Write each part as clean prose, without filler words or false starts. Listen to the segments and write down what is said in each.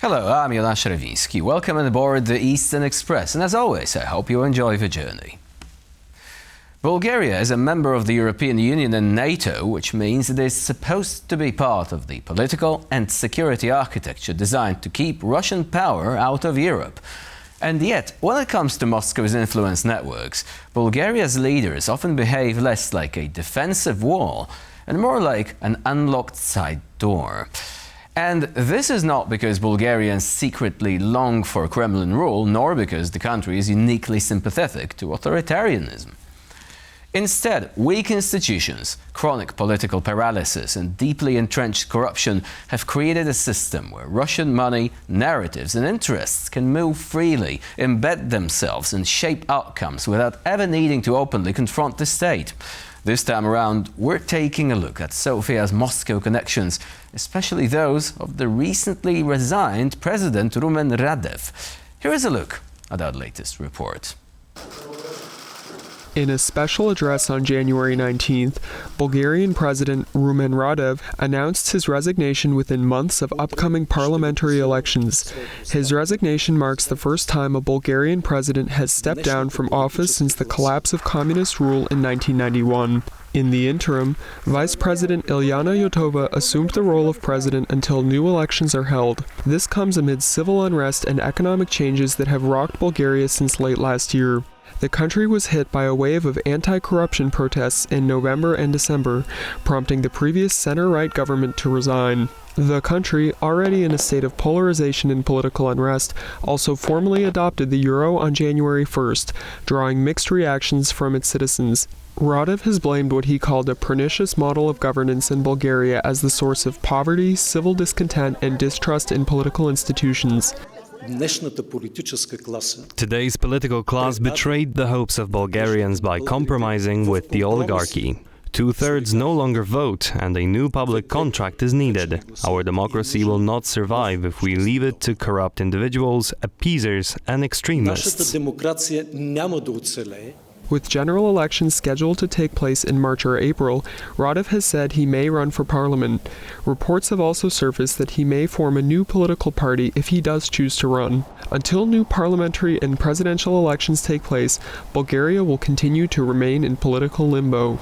Hello, I'm Jonasz Rewiński. Welcome on board the Eastern Express, and as always, I hope you enjoy the journey. Bulgaria is a member of the European Union and NATO, which means it is supposed to be part of the political and security architecture designed to keep Russian power out of Europe. And yet, when it comes to Moscow's influence networks, Bulgaria's leaders often behave less like a defensive wall and more like an unlocked side door. And this is not because Bulgarians secretly long for Kremlin rule, nor because the country is uniquely sympathetic to authoritarianism. Instead, weak institutions, chronic political paralysis, and deeply entrenched corruption have created a system where Russian money, narratives, and interests can move freely, embed themselves, and shape outcomes without ever needing to openly confront the state. This time around, we're taking a look at Sofia's Moscow connections, especially those of the recently resigned President Rumen Radev. Here is a look at our latest report. In a special address on January 19th, Bulgarian President Rumen Radev announced his resignation within months of upcoming parliamentary elections. His resignation marks the first time a Bulgarian president has stepped down from office since the collapse of communist rule in 1991. In the interim, Vice President Ilyana Yotova assumed the role of president until new elections are held. This comes amid civil unrest and economic changes that have rocked Bulgaria since late last year. The country was hit by a wave of anti-corruption protests in November and December, prompting the previous center-right government to resign. The country, already in a state of polarization and political unrest, also formally adopted the euro on January 1st, drawing mixed reactions from its citizens. Radev has blamed what he called a pernicious model of governance in Bulgaria as the source of poverty, civil discontent, and distrust in political institutions. Today's political class betrayed the hopes of Bulgarians by compromising with the oligarchy. Two-thirds no longer vote, and a new public contract is needed. Our democracy will not survive if we leave it to corrupt individuals, appeasers, and extremists. With general elections scheduled to take place in March or April, Radev has said he may run for parliament. Reports have also surfaced that he may form a new political party if he does choose to run. Until new parliamentary and presidential elections take place, Bulgaria will continue to remain in political limbo.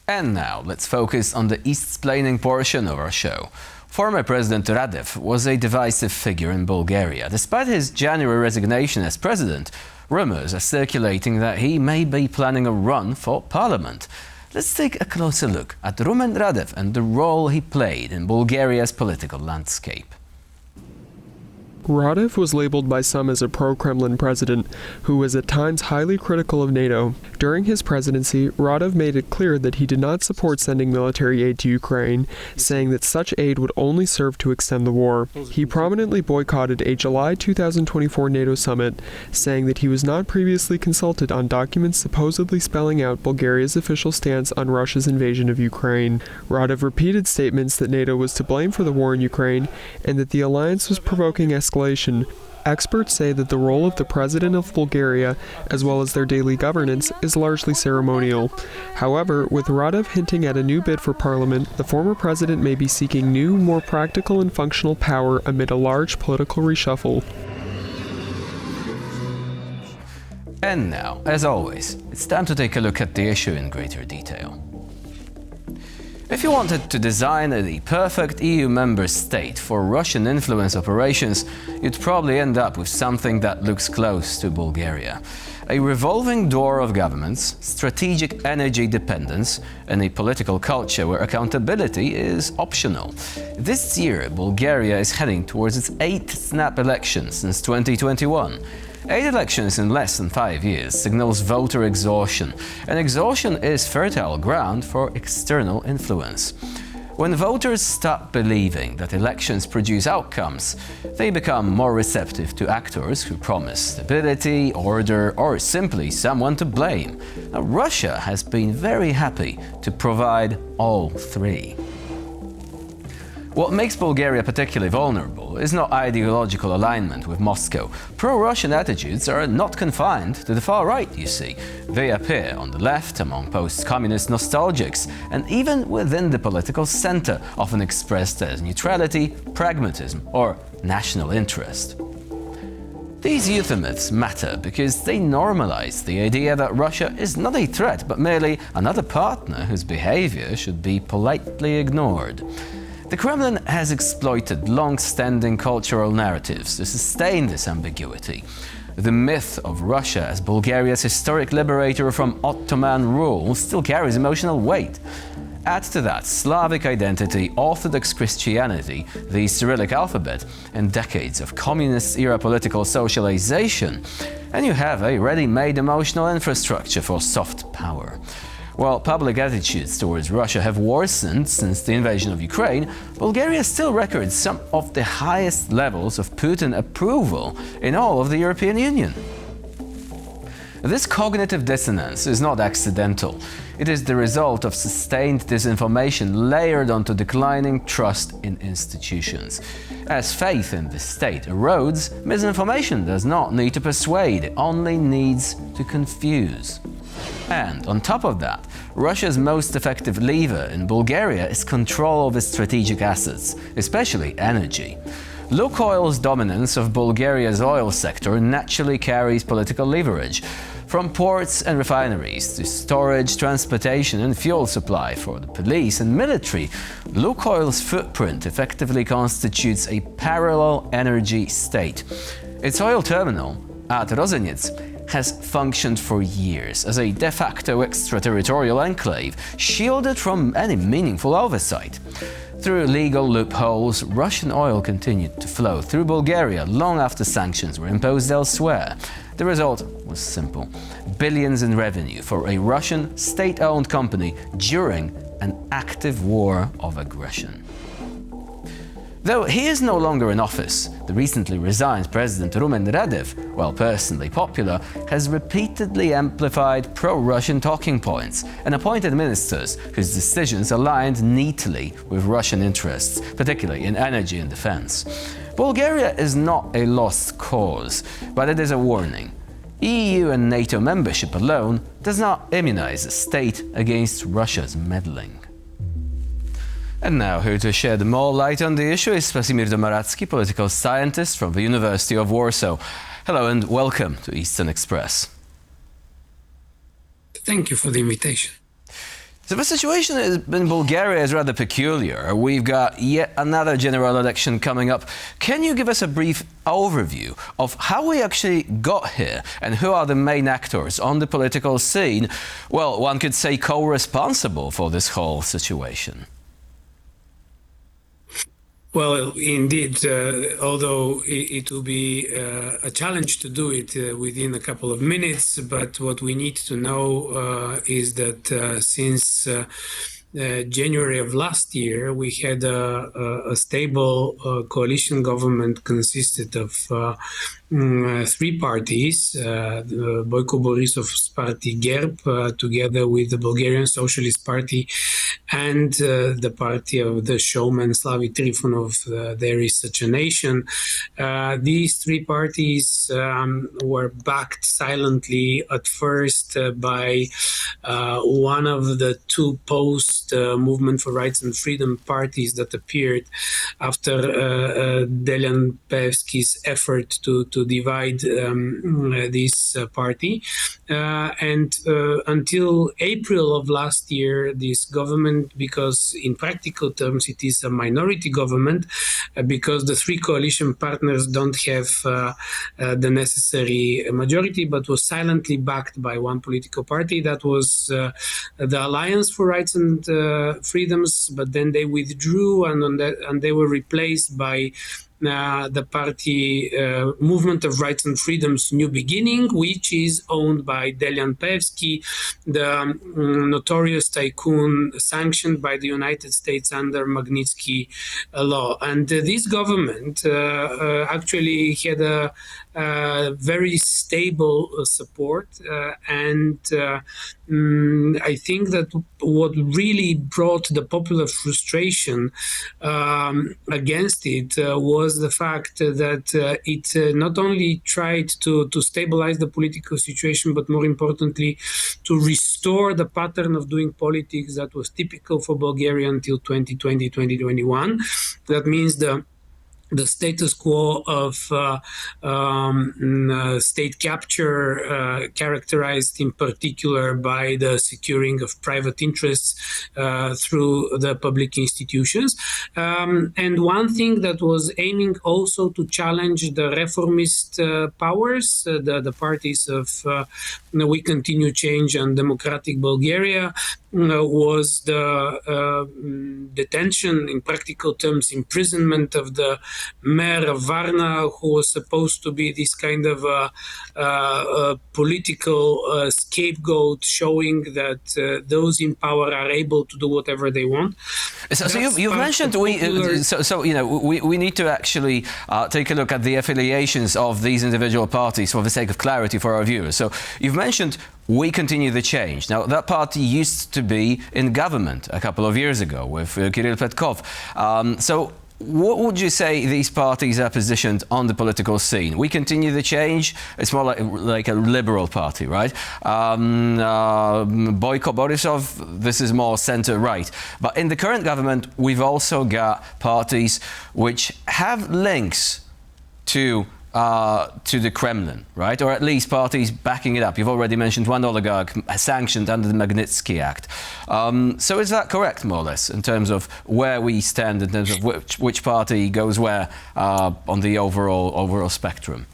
And now, let's focus on the East-splaining portion of our show. Former President Radev was a divisive figure in Bulgaria. Despite his January resignation as president, rumors are circulating that he may be planning a run for parliament. Let's take a closer look at Rumen Radev and the role he played in Bulgaria's political landscape. Radev was labeled by some as a pro-Kremlin president, who was at times highly critical of NATO. During his presidency, Radev made it clear that he did not support sending military aid to Ukraine, saying that such aid would only serve to extend the war. He prominently boycotted a July 2024 NATO summit, saying that he was not previously consulted on documents supposedly spelling out Bulgaria's official stance on Russia's invasion of Ukraine. Radev repeated statements that NATO was to blame for the war in Ukraine, and that the alliance was provoking escalation. Experts say that the role of the President of Bulgaria, as well as their daily governance, is largely ceremonial. However, with Radev hinting at a new bid for parliament, the former president may be seeking new, more practical and functional power amid a large political reshuffle. And now, as always, it's time to take a look at the issue in greater detail. If you wanted to design the perfect EU member state for Russian influence operations, you'd probably end up with something that looks close to Bulgaria. A revolving door of governments, strategic energy dependence, and a political culture where accountability is optional. This year, Bulgaria is heading towards its 8th snap election since 2021. 8 elections in less than 5 years signals voter exhaustion, and exhaustion is fertile ground for external influence. When voters stop believing that elections produce outcomes, they become more receptive to actors who promise stability, order, or simply someone to blame. Now, Russia has been very happy to provide all three. What makes Bulgaria particularly vulnerable is not ideological alignment with Moscow. Pro-Russian attitudes are not confined to the far right, you see. They appear on the left, among post-communist nostalgics, and even within the political center, often expressed as neutrality, pragmatism, or national interest. These euphemisms matter because they normalize the idea that Russia is not a threat, but merely another partner whose behavior should be politely ignored. The Kremlin has exploited long-standing cultural narratives to sustain this ambiguity. The myth of Russia as Bulgaria's historic liberator from Ottoman rule still carries emotional weight. Add to that Slavic identity, Orthodox Christianity, the Cyrillic alphabet, and decades of communist-era political socialization, and you have a ready-made emotional infrastructure for soft power. While public attitudes towards Russia have worsened since the invasion of Ukraine, Bulgaria still records some of the highest levels of Putin approval in all of the European Union. This cognitive dissonance is not accidental. It is the result of sustained disinformation layered onto declining trust in institutions. As faith in the state erodes, misinformation does not need to persuade, it only needs to confuse. And on top of that, Russia's most effective lever in Bulgaria is control of its strategic assets, especially energy. Lukoil's dominance of Bulgaria's oil sector naturally carries political leverage. From ports and refineries to storage, transportation and fuel supply for the police and military, Lukoil's footprint effectively constitutes a parallel energy state. Its oil terminal at Rozenets has functioned for years as a de facto extraterritorial enclave, shielded from any meaningful oversight. Through legal loopholes, Russian oil continued to flow through Bulgaria long after sanctions were imposed elsewhere. The result was simple: billions in revenue for a Russian state-owned company during an active war of aggression. Though he is no longer in office, the recently resigned President Radev, while personally popular, has repeatedly amplified pro-Russian talking points and appointed ministers whose decisions aligned neatly with Russian interests, particularly in energy and defense. Bulgaria is not a lost cause, but it is a warning. EU and NATO membership alone does not immunize a state against Russia's meddling. And now, here to shed more light on the issue is Swasimir Domaracki, political scientist from the University of Warsaw. Hello and welcome to Eastern Express. Thank you for the invitation. So the situation in Bulgaria is rather peculiar. We've got yet another general election coming up. Can you give us a brief overview of how we actually got here and who are the main actors on the political scene? Well, one could say co-responsible for this whole situation. Well, indeed, although it will be a challenge to do it within a couple of minutes, but what we need to know is that since January of last year, we had a stable coalition government consisted of three parties, Boyko Borisov's party GERB, together with the Bulgarian Socialist Party and the party of the showman Slavi Trifonov, There Is Such a Nation. These three parties were backed silently at first by one of the two post-Movement for Rights and Freedom parties that appeared after Delian Peevski's effort to divide this party. And until April of last year, this government, because in practical terms it is a minority government, because the three coalition partners don't have the necessary majority, but was silently backed by one political party, that was the Alliance for Rights and Freedoms, but then they withdrew and they were replaced by the party Movement of Rights and Freedoms New Beginning, which is owned by Delian Peevski, the notorious tycoon sanctioned by the United States under Magnitsky law. And this government actually had a very stable support, and I think that what really brought the popular frustration against it was the fact that it not only tried to stabilize the political situation, but more importantly, to restore the pattern of doing politics that was typical for Bulgaria until 2020, 2021. That means the status quo of state capture, characterized in particular by the securing of private interests through the public institutions. And one thing that was aiming also to challenge the reformist powers, the parties of We Continue Change and Democratic Bulgaria, was the detention, in practical terms, imprisonment of the mayor of Varna, who was supposed to be this kind of political scapegoat, showing that those in power are able to do whatever they want. So you've mentioned we need to actually take a look at the affiliations of these individual parties for the sake of clarity for our viewers. So you've mentioned We Continue the Change. Now, that party used to be in government a couple of years ago with Kirill Petkov. So what would you say these parties are positioned on the political scene? We Continue the Change, it's more like a liberal party, right? Boyko Borisov, this is more center-right. But in the current government, we've also got parties which have links to the Kremlin, right? Or at least parties backing it up. You've already mentioned one oligarch sanctioned under the Magnitsky Act. So is that correct, more or less, in terms of where we stand, in terms of which party goes where on the overall spectrum?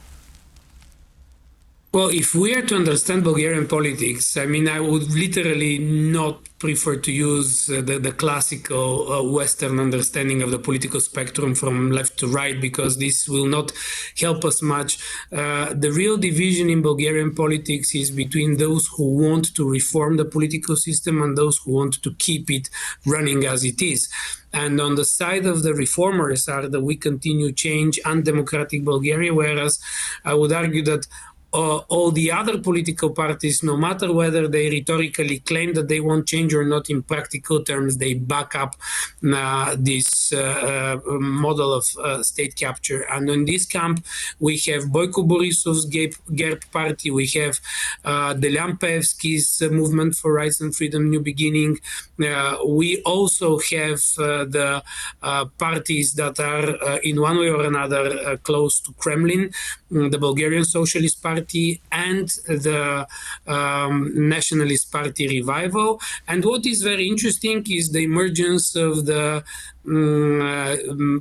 Well, if we are to understand Bulgarian politics, I mean, I would literally not prefer to use the classical Western understanding of the political spectrum from left to right, because this will not help us much. The real division in Bulgarian politics is between those who want to reform the political system and those who want to keep it running as it is. And on the side of the reformers are the We Continue Change and Democratic Bulgaria, whereas I would argue that all the other political parties, no matter whether they rhetorically claim that they want change or not, in practical terms, they back up this model of state capture. And in this camp, we have Boyko Borisov's GERB party, we have Delian Peevski's Movement for Rights and Freedom New Beginning. We also have the parties that are in one way or another close to Kremlin, the Bulgarian Socialist Party and the Nationalist Party Revival. And what is very interesting is the emergence of the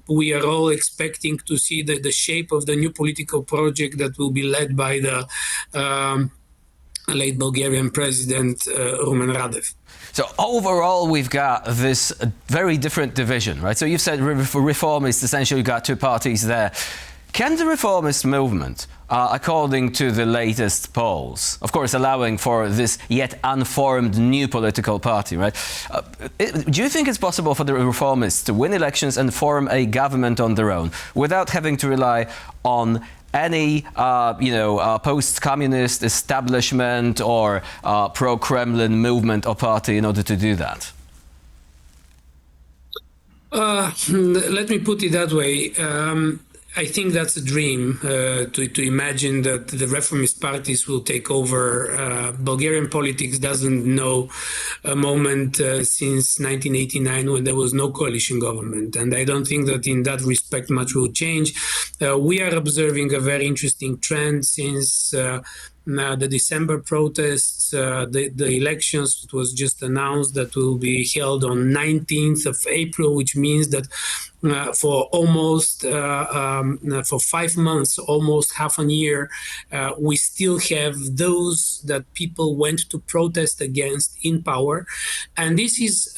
we are all expecting to see the shape of the new political project that will be led by the late Bulgarian president Radev. So overall, we've got this very different division, right? So you've said reformists, essentially you've got two parties there. Can the reformist movement, according to the latest polls, of course allowing for this yet unformed new political party, right? Do you think it's possible for the reformists to win elections and form a government on their own without having to rely on any, post-communist establishment or pro-Kremlin movement or party in order to do that? Let me put it that way. I think that's a dream to imagine that the reformist parties will take over. Bulgarian politics doesn't know a moment since 1989 when there was no coalition government. And I don't think that in that respect much will change. We are observing a very interesting trend since the December protests, the elections. It was just announced that will be held on 19th of April, which means that for almost for 5 months, almost half a year, we still have those that people went to protest against in power, and this is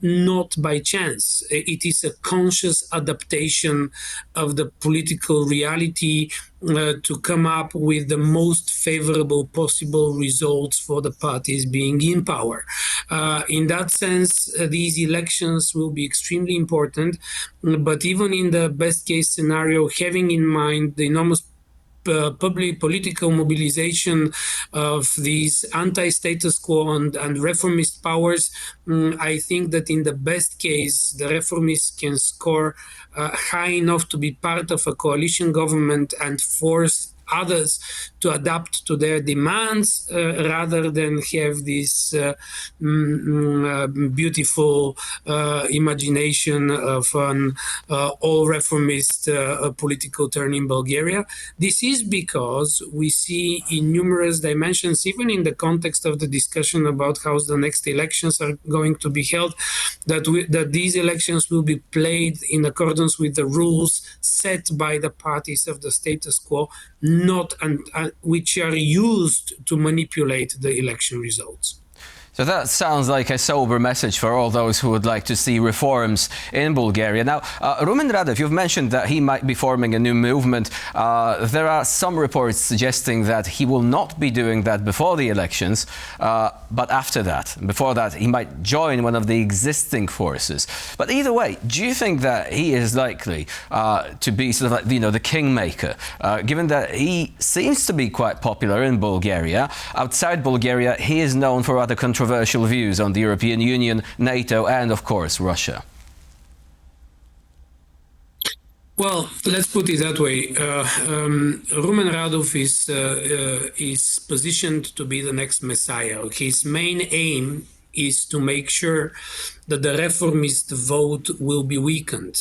not by chance. It is a conscious adaptation of the political reality to come up with the most favorable possible results for the parties being in power. In that sense, these elections will be extremely important, but even in the best case scenario, having in mind the enormous public political mobilization of these anti-status quo and reformist powers, I think that in the best case, the reformists can score high enough to be part of a coalition government and force others to adapt to their demands rather than have this beautiful imagination of an all reformist political turn in Bulgaria. This is because we see in numerous dimensions, even in the context of the discussion about how the next elections are going to be held, that these elections will be played in accordance with the rules set by the parties of the status quo, not which are used to manipulate the election results. So that sounds like a sober message for all those who would like to see reforms in Bulgaria. Now, Rumen Radev, you've mentioned that he might be forming a new movement. There are some reports suggesting that he will not be doing that before the elections, but after that. Before that, he might join one of the existing forces. But either way, do you think that he is likely to be sort of like, the kingmaker, given that he seems to be quite popular in Bulgaria? Outside Bulgaria, he is known for other controversial views on the European Union, NATO, and of course Russia. Well, let's put it that way. Rumen Radev is positioned to be the next messiah. His main aim is to make sure that the reformist vote will be weakened.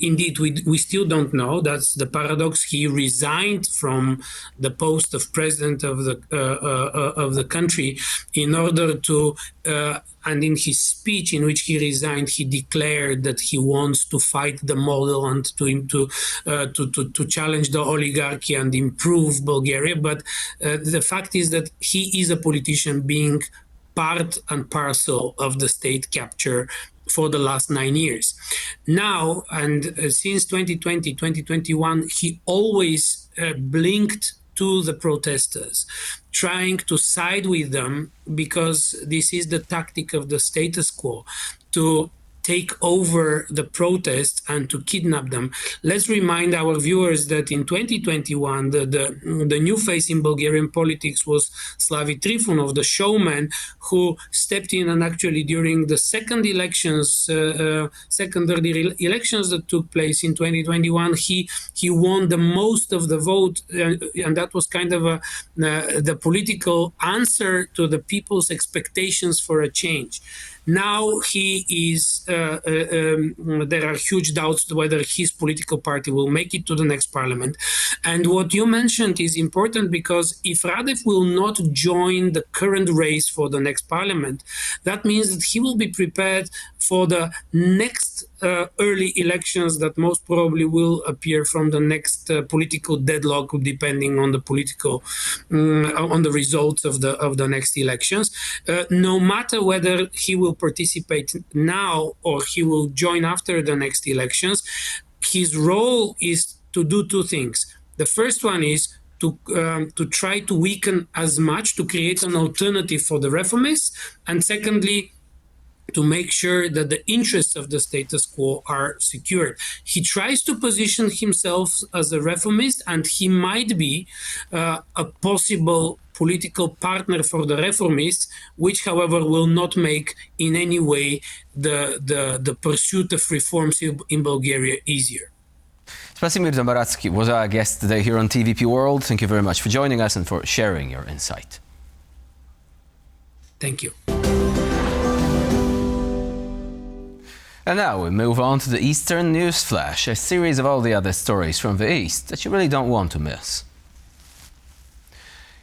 Indeed, we still don't know. That's the paradox. He resigned from the post of president of the country in order to, and in his speech in which he resigned, he declared that he wants to fight the model and to challenge the oligarchy and improve Bulgaria. But the fact is that he is a politician being part and parcel of the state capture for the last 9 years. Now, and since 2020, 2021, he always blinked to the protesters, trying to side with them because this is the tactic of the status quo, to take over the protests and to kidnap them. Let's remind our viewers that in 2021, the new face in Bulgarian politics was Slavi Trifonov, the showman who stepped in, and actually during the secondary elections that took place in 2021, he won the most of the vote, and that was kind of the political answer to the people's expectations for a change. Now he is, there are huge doubts whether his political party will make it to the next parliament. And what you mentioned is important because if Radev will not join the current race for the next parliament, that means that he will be prepared for the next early elections that most probably will appear from the next political deadlock, depending on the political, on the results of the next elections. No matter whether he will participate now or he will join after the next elections, his role is to do two things. The first one is to try to weaken as much, to create an alternative for the reformists, and secondly, to make sure that the interests of the status quo are secured. He tries to position himself as a reformist, and he might be a possible political partner for the reformists, which, however, will not make in any way the pursuit of reforms in Bulgaria easier. Słasimir Dąbrowski was our guest today here on TVP World. Thank you very much for joining us and for sharing your insight. Thank you. And now we move on to the Eastern News Flash, a series of all the other stories from the East that you really don't want to miss.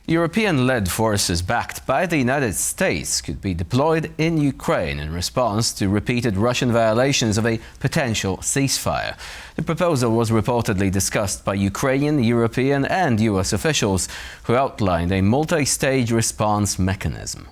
European-led forces backed by the United States could be deployed in Ukraine in response to repeated Russian violations of a potential ceasefire. The proposal was reportedly discussed by Ukrainian, European and US officials who outlined a multi-stage response mechanism.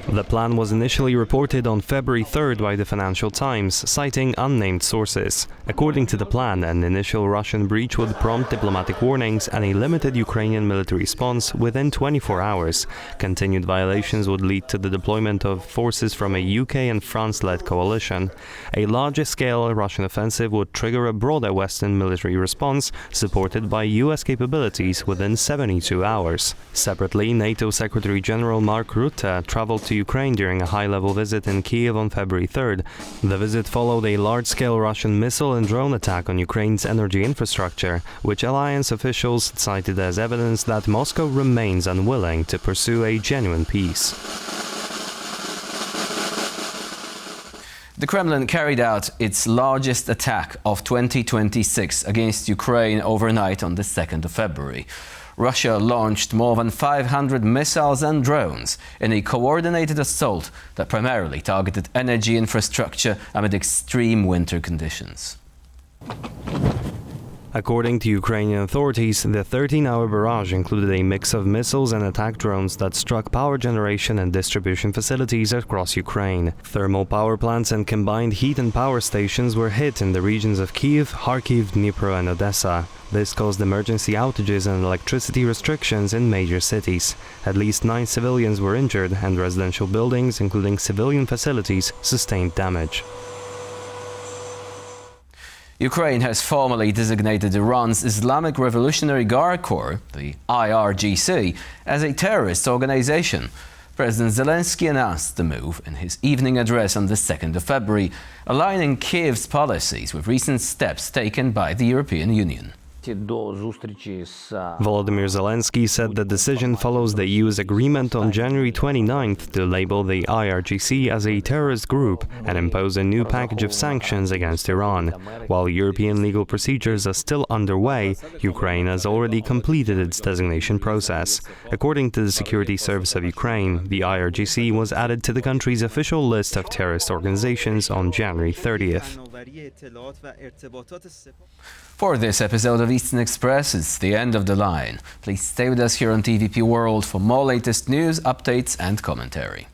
The plan was initially reported on February 3rd by the Financial Times, citing unnamed sources. According to the plan, an initial Russian breach would prompt diplomatic warnings and a limited Ukrainian military response within 24 hours. Continued violations would lead to the deployment of forces from a UK and France-led coalition. A larger-scale Russian offensive would trigger a broader Western military response, supported by US capabilities within 72 hours. Separately, NATO Secretary-General Mark Rutte traveled to Ukraine during a high-level visit in Kiev on February 3rd. The visit followed a large-scale Russian missile and drone attack on Ukraine's energy infrastructure, which alliance officials cited as evidence that Moscow remains unwilling to pursue a genuine peace. The Kremlin carried out its largest attack of 2026 against Ukraine overnight on the 2nd of February. Russia launched more than 500 missiles and drones in a coordinated assault that primarily targeted energy infrastructure amid extreme winter conditions. According to Ukrainian authorities, the 13-hour barrage included a mix of missiles and attack drones that struck power generation and distribution facilities across Ukraine. Thermal power plants and combined heat and power stations were hit in the regions of Kyiv, Kharkiv, Dnipro and Odessa. This caused emergency outages and electricity restrictions in major cities. At least 9 civilians were injured and residential buildings, including civilian facilities, sustained damage. Ukraine has formally designated Iran's Islamic Revolutionary Guard Corps, the IRGC, as a terrorist organization. President Zelensky announced the move in his evening address on the 2nd of February, aligning Kyiv's policies with recent steps taken by the European Union. Volodymyr Zelensky said the decision follows the EU's agreement on January 29th to label the IRGC as a terrorist group and impose a new package of sanctions against Iran. While European legal procedures are still underway, Ukraine has already completed its designation process. According to the Security Service of Ukraine, the IRGC was added to the country's official list of terrorist organizations on January 30th. For this episode of Eastern Express, it's the end of the line. Please stay with us here on TVP World for more latest news, updates and commentary.